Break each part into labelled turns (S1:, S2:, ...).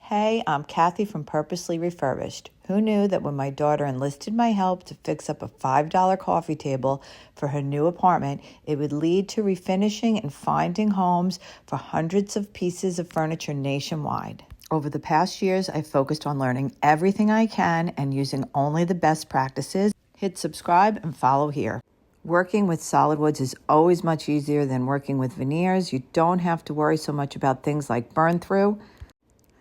S1: Hey, I'm Kathy from Purposely Refurbished. Who knew that when my daughter enlisted my help to fix up a $5 coffee table for her new apartment, it would lead to refinishing and finding homes for hundreds of pieces of furniture nationwide. Over the past years, I've focused on learning everything I can and using only the best practices. Hit subscribe and follow here. Working with solid woods is always much easier than working with veneers. You don't have to worry so much about things like burn through.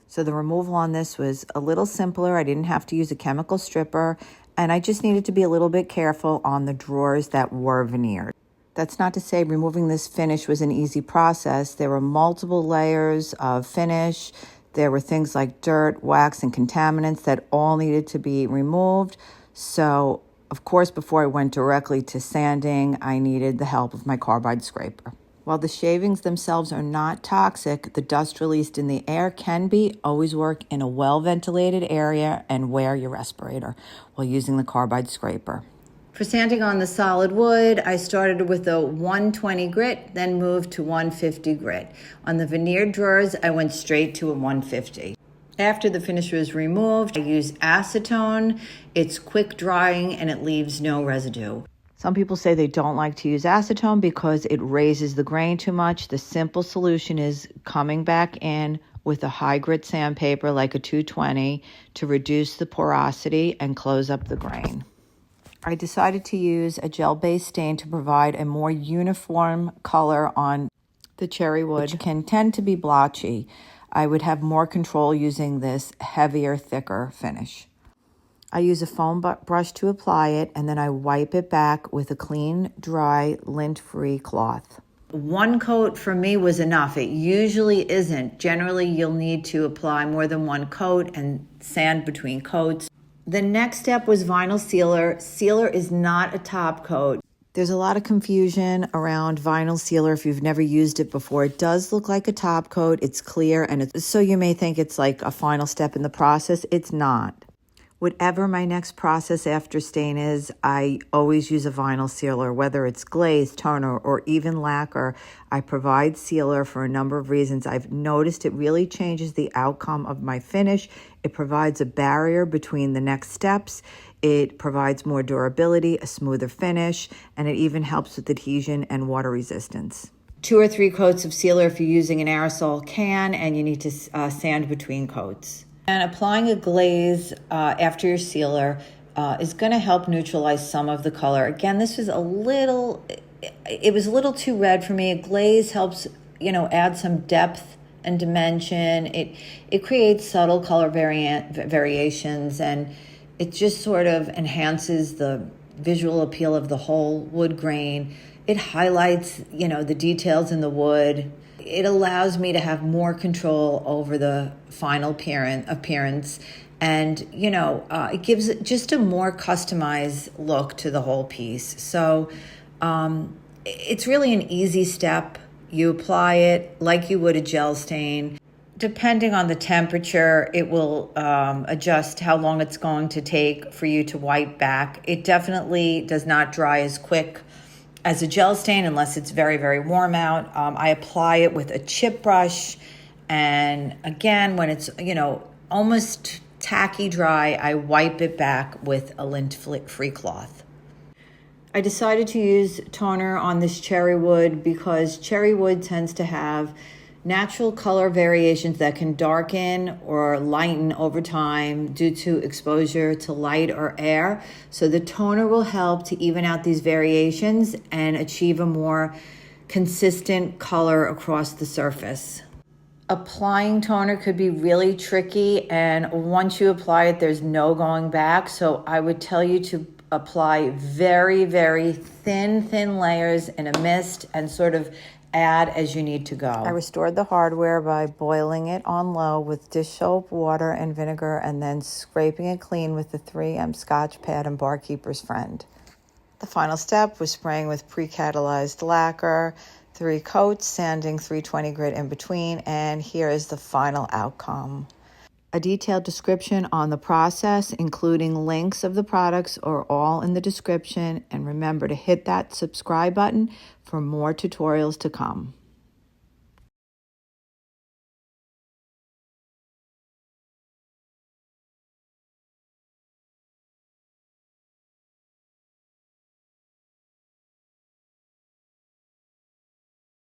S1: So the removal on this was a little simpler. I didn't have to use a chemical stripper, and I just needed to be a little bit careful on the drawers that were veneered. That's not to say removing this finish was an easy process. There were multiple layers of finish. There were things like dirt, wax, and contaminants that all needed to be removed. So, of course, before I went directly to sanding, I needed the help of my carbide scraper. While the shavings themselves are not toxic, the dust released in the air can be. Always work in a well-ventilated area and wear your respirator while using the carbide scraper. For sanding on the solid wood, I started with a 120 grit, then moved to 150 grit. On the veneered drawers, I went straight to a 150. After the finish was removed, I used acetone. It's quick drying and it leaves no residue. Some people say they don't like to use acetone because it raises the grain too much. The simple solution is coming back in with a high grit sandpaper like a 220 to reduce the porosity and close up the grain. I decided to use a gel-based stain to provide a more uniform color on the cherrywood, which can tend to be blotchy. I would have more control using this heavier, thicker finish. I use a foam brush to apply it, and then I wipe it back with a clean, dry, lint-free cloth. One coat for me was enough. It usually isn't. Generally, you'll need to apply more than one coat and sand between coats. The next step was vinyl sealer. Sealer is not a top coat. There's a lot of confusion around vinyl sealer if you've never used it before. It does look like a top coat. It's clear, and so you may think it's like a final step in the process. It's not. Whatever my next process after stain is, I always use a vinyl sealer, whether it's glaze, toner, or even lacquer. I provide sealer for a number of reasons. I've noticed it really changes the outcome of my finish. It provides a barrier between the next steps. It provides more durability, a smoother finish, and it even helps with adhesion and water resistance. 2 or 3 coats of sealer if you're using an aerosol can, and you need to sand between coats. And applying a glaze after your sealer is going to help neutralize some of the color. Again, this was it was a little too red for me. A glaze helps, add some depth and dimension. It creates subtle color variations, and it just sort of enhances the visual appeal of the whole wood grain. It highlights, the details in the wood. It allows me to have more control over the final appearance, and it gives it just a more customized look to the whole piece. So it's really an easy step. You apply it like you would a gel stain. Depending on the temperature, it will adjust how long it's going to take for you to wipe back. It definitely does not dry as quick as a gel stain unless it's very, very warm out. I apply it with a chip brush, and again, when it's almost tacky dry, I wipe it back with a lint-free cloth. I decided to use toner on this cherrywood because cherrywood tends to have natural color variations that can darken or lighten over time due to exposure to light or air. So the toner will help to even out these variations and achieve a more consistent color across the surface. Applying toner could be really tricky, and once you apply it, there's no going back. So I would tell you to apply very, very thin layers in a mist and sort of add as you need to go. I restored the hardware by boiling it on low with dish soap, water, and vinegar, and then scraping it clean with the 3M Scotch pad and Barkeeper's Friend. The final step was spraying with Pre-Cat Lacquer, 3 coats, sanding 320 grit in between, and here is the final outcome. A detailed description on the process, including links of the products, are all in the description. And remember to hit that subscribe button for more tutorials to come.